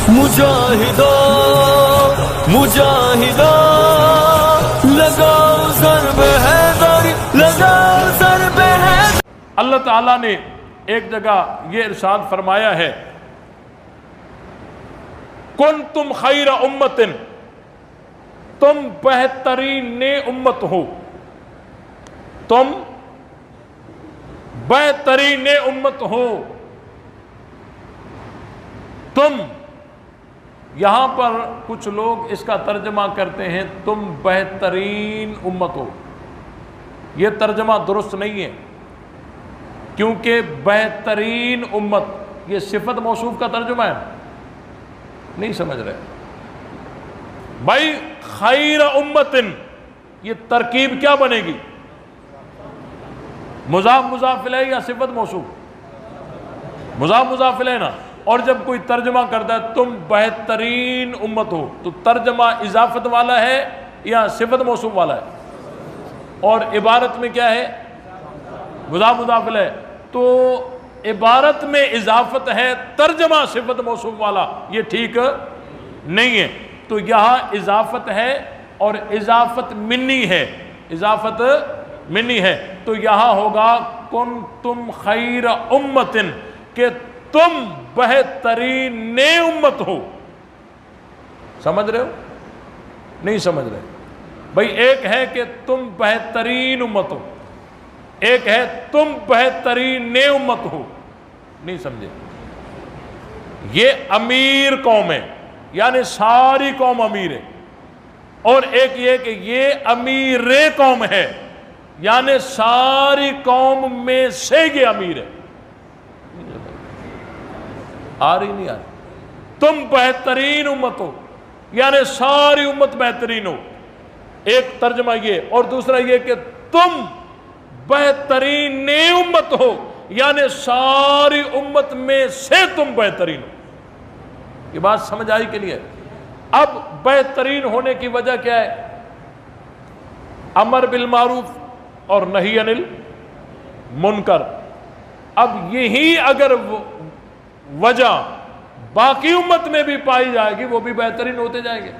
مجاہدو مجاہدو لگاؤ ضرب حیدری، لگاؤ ضرب حیدری۔ اللہ تعالیٰ نے ایک جگہ یہ ارشاد فرمایا ہے، کنتم خیر امت، تم بہترین امت ہو، تم بہترین امت ہو۔ تم، یہاں پر کچھ لوگ اس کا ترجمہ کرتے ہیں تم بہترین امت ہو۔ یہ ترجمہ درست نہیں ہے، کیونکہ بہترین امت یہ صفت موصوف کا ترجمہ ہے، نہیں سمجھ رہے بھائی۔ خیر امت، یہ ترکیب کیا بنے گی؟ مضاف مضاف الیہ یا صفت موصوف؟ مضاف مضاف الیہ نا۔ اور جب کوئی ترجمہ کرتا ہے تم بہترین امت ہو، تو ترجمہ اضافت والا ہے یا صفت موصوف والا ہے؟ اور عبارت میں کیا ہے؟ مضاف مضاف الیہ۔ تو عبارت میں اضافت ہے، ترجمہ صفت موصوف والا، یہ ٹھیک نہیں ہے۔ تو یہاں اضافت ہے اور اضافت منی ہے، اضافت منی ہے، تو یہاں ہوگا کنتم خیر امت، کہ تم بہترین امت ہو۔ سمجھ رہے ہو؟ نہیں سمجھ رہے بھائی۔ ایک ہے کہ تم بہترین امت ہو، ایک ہے تم بہترین امت ہو، نہیں سمجھے؟ یہ امیر قوم ہے، یعنی ساری قوم امیر ہے، اور ایک یہ کہ یہ امیر قوم ہے، یعنی ساری قوم میں سے یہ امیر ہے۔ آ رہی نہیں آ رہی؟ تم بہترین امت ہو یعنی ساری امت بہترین ہو، ایک ترجمہ یہ، اور دوسرا یہ کہ تم بہترین امت ہو، یعنی ساری امت میں سے تم بہترین ہو۔ یہ بات سمجھ آئی کہ نہیں ہے؟ اب بہترین ہونے کی وجہ کیا ہے؟ امر بالمعروف اور نہی عن المنکر۔ اب یہی اگر وجہ باقی امت میں بھی پائی جائے گی، وہ بھی بہترین ہوتے جائیں گے۔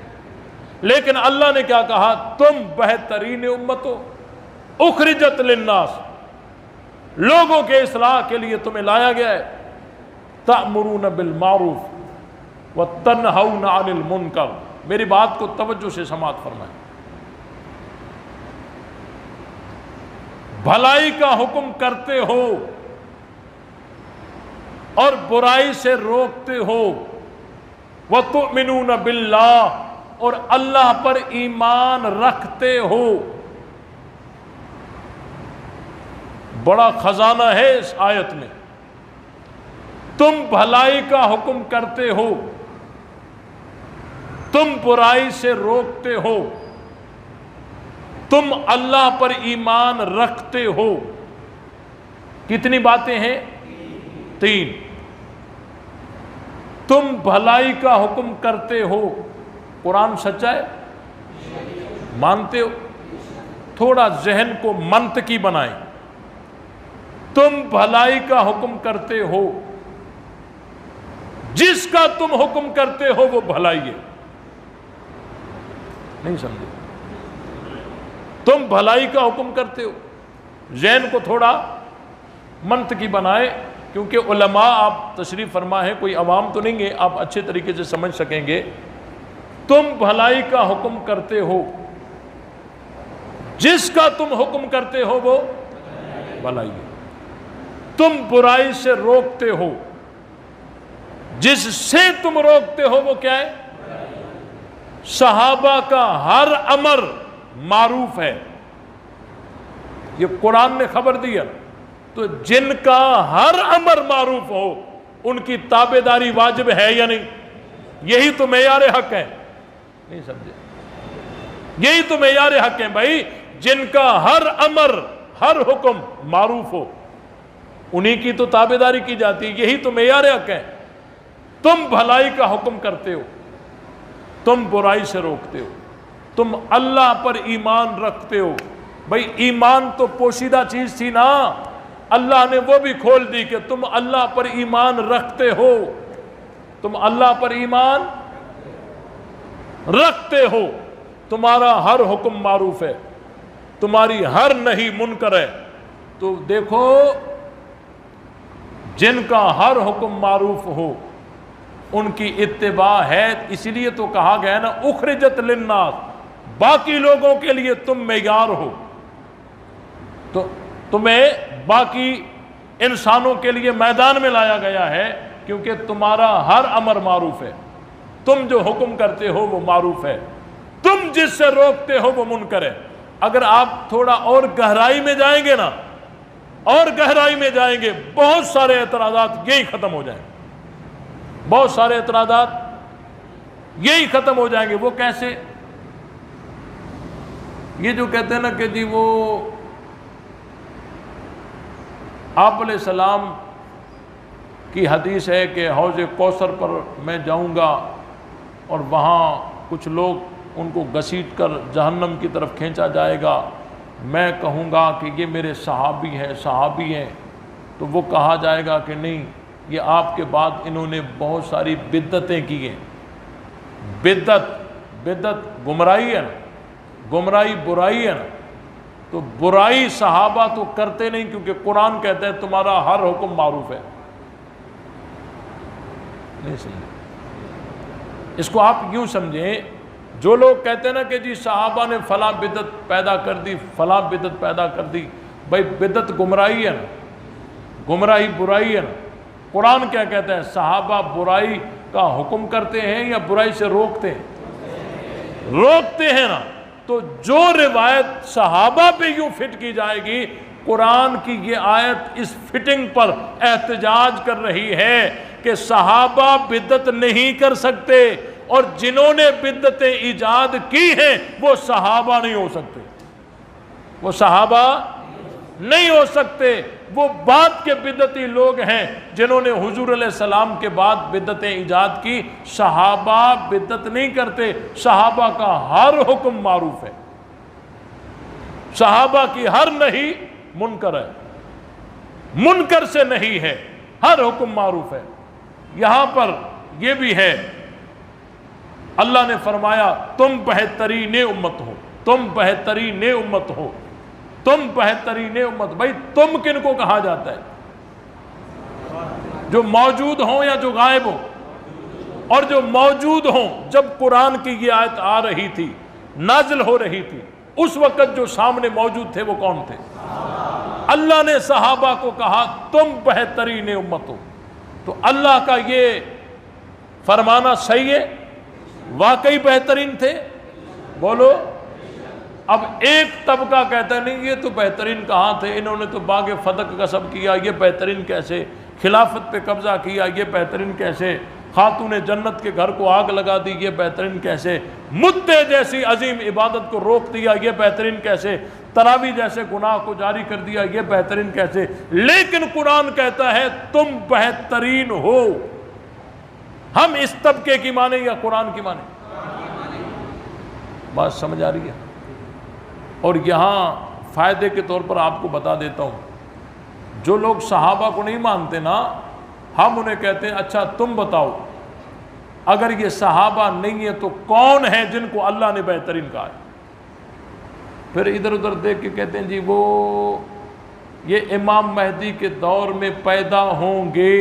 لیکن اللہ نے کیا کہا؟ تم بہترین امت ہو، اخرجت للناس، لوگوں کے اصلاح کے لیے تمہیں لایا گیا ہے۔ تأمرون بالمعروف وتنہون عن المنکر۔ میری بات کو توجہ سے سماعت فرمائیں۔ بھلائی کا حکم کرتے ہو اور برائی سے روکتے ہو، وَتُؤْمِنُونَ بِاللَّهِ، اور اللہ پر ایمان رکھتے ہو۔ بڑا خزانہ ہے اس آیت میں۔ تم بھلائی کا حکم کرتے ہو، تم برائی سے روکتے ہو، تم اللہ پر ایمان رکھتے ہو۔ کتنی باتیں ہیں؟ تین۔ تم بھلائی کا حکم کرتے ہو، قرآن سچا ہے؟ مانتے ہو؟ تھوڑا ذہن کو منطقی بنائیں۔ تم بھلائی کا حکم کرتے ہو، جس کا تم حکم کرتے ہو وہ بھلائی ہے، نہیں سمجھے؟ تم بھلائی کا حکم کرتے ہو، ذہن کو تھوڑا منطقی بنائے، کیونکہ علماء آپ تشریف فرما ہے، کوئی عوام تو نہیں ہے، آپ اچھے طریقے سے سمجھ سکیں گے۔ تم بھلائی کا حکم کرتے ہو، جس کا تم حکم کرتے ہو وہ بھلائی ہے۔ تم برائی سے روکتے ہو، جس سے تم روکتے ہو وہ کیا ہے؟ صحابہ کا ہر امر معروف ہے، یہ قرآن نے خبر دیا۔ تو جن کا ہر امر معروف ہو ان کی تابع داری واجب ہے یا نہیں؟ یہی تو معیار حق ہے، نہیں سمجھے؟ یہی تو معیار حق ہے بھائی، جن کا ہر امر ہر حکم معروف ہو انہی کی تو تابع داری کی جاتی ہے، یہی تو معیار حق ہے۔ تم بھلائی کا حکم کرتے ہو، تم برائی سے روکتے ہو، تم اللہ پر ایمان رکھتے ہو۔ بھائی ایمان تو پوشیدہ چیز تھی نا، اللہ نے وہ بھی کھول دی کہ تم اللہ پر ایمان رکھتے ہو، تم اللہ پر ایمان رکھتے ہو، تمہارا ہر حکم معروف ہے، تمہاری ہر نہی منکر ہے۔ تو دیکھو جن کا ہر حکم معروف ہو ان کی اتباع ہے، اسی لیے تو کہا گیا نا اخرجت للناس، باقی لوگوں کے لیے تم معیار ہو، تو تمہیں باقی انسانوں کے لیے میدان میں لایا گیا ہے، کیونکہ تمہارا ہر امر معروف ہے، تم جو حکم کرتے ہو وہ معروف ہے، تم جس سے روکتے ہو وہ منکر ہے۔ اگر آپ تھوڑا اور گہرائی میں جائیں گے نا، اور گہرائی میں جائیں گے، بہت سارے اعتراضات یہی ختم ہو جائیں گے، بہت سارے اعتراضات یہی ختم ہو جائیں گے۔ وہ کیسے؟ یہ جو کہتے ہیں نا کہ جی وہ آپ علیہ السلام کی حدیث ہے کہ حوض کوثر پر میں جاؤں گا اور وہاں کچھ لوگ ان کو گھسیٹ کر جہنم کی طرف کھینچا جائے گا، میں کہوں گا کہ یہ میرے صحابی ہیں، تو وہ کہا جائے گا کہ نہیں، یہ آپ کے بعد انہوں نے بہت ساری بدعتیں کی ہیں۔ بدعت گمراہی ہے نا، گمراہی برائی ہے نا، تو برائی صحابہ تو کرتے نہیں، کیونکہ قرآن کہتا ہے تمہارا ہر حکم معروف ہے۔ نہیں سمجھے؟ اس کو آپ یوں سمجھیں، جو لوگ کہتے ہیں نا کہ جی صحابہ نے فلاں بدعت پیدا کر دی، فلاں بدعت پیدا کر دی، بھائی بدعت گمراہی ہے نا، گمراہی برائی ہے نا۔ قرآن کیا کہتا ہے؟ صحابہ برائی کا حکم کرتے ہیں یا برائی سے روکتے ہیں؟ روکتے ہیں نا۔ تو جو روایت صحابہ پہ یوں فٹ کی جائے گی، قرآن کی یہ آیت اس فٹنگ پر احتجاج کر رہی ہے کہ صحابہ بدعت نہیں کر سکتے، اور جنہوں نے بدعتیں ایجاد کی ہیں وہ صحابہ نہیں ہو سکتے، وہ صحابہ نہیں ہو سکتے، وہ بعد کے بدعتی لوگ ہیں جنہوں نے حضور علیہ السلام کے بعد بدعتیں ایجاد کی۔ صحابہ بدعت نہیں کرتے، صحابہ کا ہر حکم معروف ہے، صحابہ کی ہر نہی منکر ہے، منکر سے نہیں ہے، ہر حکم معروف ہے۔ یہاں پر یہ بھی ہے، اللہ نے فرمایا تم بہترین امت ہو، تم بہترین امت ہو، تم بہترین امت۔ بھائی تم کن کو کہا جاتا ہے؟ جو موجود ہوں یا جو غائب ہوں؟ اور جو موجود ہوں، جب قرآن کی یہ آیت آ رہی تھی، نازل ہو رہی تھی، اس وقت جو سامنے موجود تھے وہ کون تھے؟ اللہ نے صحابہ کو کہا تم بہترین امت ہو۔ تو اللہ کا یہ فرمانا صحیح ہے؟ واقعی بہترین تھے؟ بولو۔ اب ایک طبقہ کہتا ہے نہیں یہ تو بہترین کہاں تھے، انہوں نے تو باغ فتح غصب کیا، یہ بہترین کیسے؟ خلافت پہ قبضہ کیا، یہ بہترین کیسے؟ خاتون جنت کے گھر کو آگ لگا دی، یہ بہترین کیسے؟ مدے جیسی عظیم عبادت کو روک دیا، یہ بہترین کیسے؟ تراویح جیسے گناہ کو جاری کر دیا، یہ بہترین کیسے؟ لیکن قرآن کہتا ہے تم بہترین ہو۔ ہم اس طبقے کی مانیں یا قرآن کی مانیں؟ بات سمجھ آ رہی ہے؟ اور یہاں فائدے کے طور پر آپ کو بتا دیتا ہوں، جو لوگ صحابہ کو نہیں مانتے نا، ہم انہیں کہتے ہیں اچھا تم بتاؤ اگر یہ صحابہ نہیں ہے تو کون ہے جن کو اللہ نے بہترین کہا ہے؟ پھر ادھر ادھر دیکھ کے کہتے ہیں جی وہ یہ امام مہدی کے دور میں پیدا ہوں گے،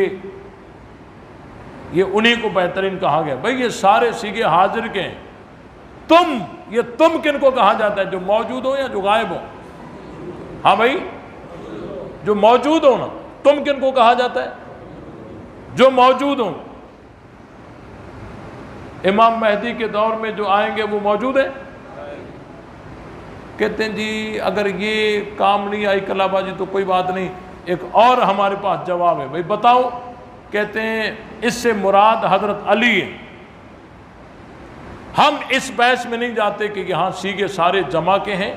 یہ انہی کو بہترین کہا گیا۔ بھئی یہ سارے سیگے حاضر کے ہیں، یہ تم کن کو کہا جاتا ہے؟ جو موجود ہو یا جو غائب ہو؟ ہاں بھائی جو موجود ہو نا، تم کن کو کہا جاتا ہے؟ جو موجود ہوں۔ امام مہدی کے دور میں جو آئیں گے وہ موجود ہیں؟ کہتے ہیں جی اگر یہ کام نہیں آئی کلا بازی تو کوئی بات نہیں، ایک اور ہمارے پاس جواب ہے، بھائی بتاؤ۔ کہتے ہیں اس سے مراد حضرت علی ہے۔ ہم اس بحث میں نہیں جاتے کہ یہاں سیگے سارے جمع کے ہیں،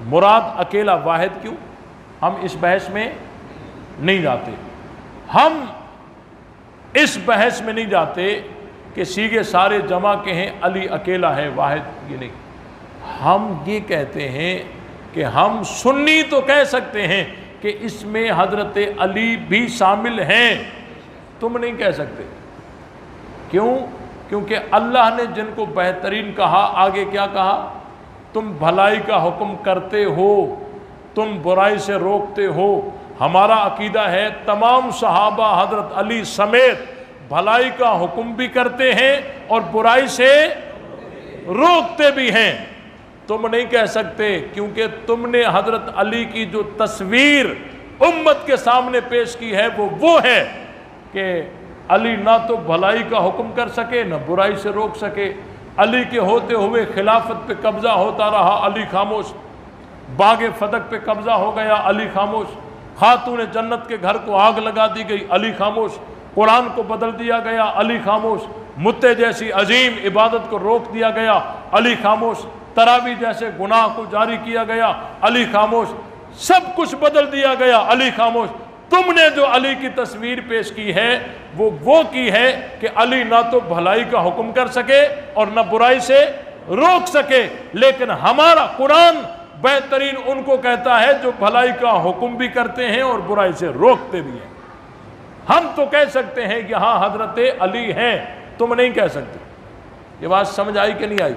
مراد اکیلا واحد کیوں، ہم اس بحث میں نہیں جاتے۔ ہم اس بحث میں نہیں جاتے کہ سیگے سارے جمع کے ہیں، علی اکیلا ہے واحد، یہ نہیں۔ ہم یہ کہتے ہیں کہ ہم سنی تو کہہ سکتے ہیں کہ اس میں حضرت علی بھی شامل ہیں، تم نہیں کہہ سکتے۔ کیوں؟ کیونکہ اللہ نے جن کو بہترین کہا، آگے کیا کہا؟ تم بھلائی کا حکم کرتے ہو، تم برائی سے روکتے ہو۔ ہمارا عقیدہ ہے تمام صحابہ حضرت علی سمیت بھلائی کا حکم بھی کرتے ہیں اور برائی سے روکتے بھی ہیں۔ تم نہیں کہہ سکتے، کیونکہ تم نے حضرت علی کی جو تصویر امت کے سامنے پیش کی ہے وہ ہے کہ علی نہ تو بھلائی کا حکم کر سکے نہ برائی سے روک سکے۔ علی کے ہوتے ہوئے خلافت پہ قبضہ ہوتا رہا، علی خاموش۔ باغ فتح پہ قبضہ ہو گیا، علی خاموش۔ خاتون جنت کے گھر کو آگ لگا دی گئی، علی خاموش۔ قرآن کو بدل دیا گیا، علی خاموش۔ متے جیسی عظیم عبادت کو روک دیا گیا، علی خاموش۔ تراویح جیسے گناہ کو جاری کیا گیا، علی خاموش۔ سب کچھ بدل دیا گیا، علی خاموش۔ تم نے جو علی کی تصویر پیش کی ہے وہ کی ہے کہ علی نہ تو بھلائی کا حکم کر سکے اور نہ برائی سے روک سکے، لیکن ہمارا قرآن بہترین ان کو کہتا ہے جو بھلائی کا حکم بھی کرتے ہیں اور برائی سے روکتے بھی ہیں۔ ہم تو کہہ سکتے ہیں کہ ہاں حضرت علی ہیں، تم نہیں کہہ سکتے۔ یہ بات سمجھ آئی کہ نہیں آئی؟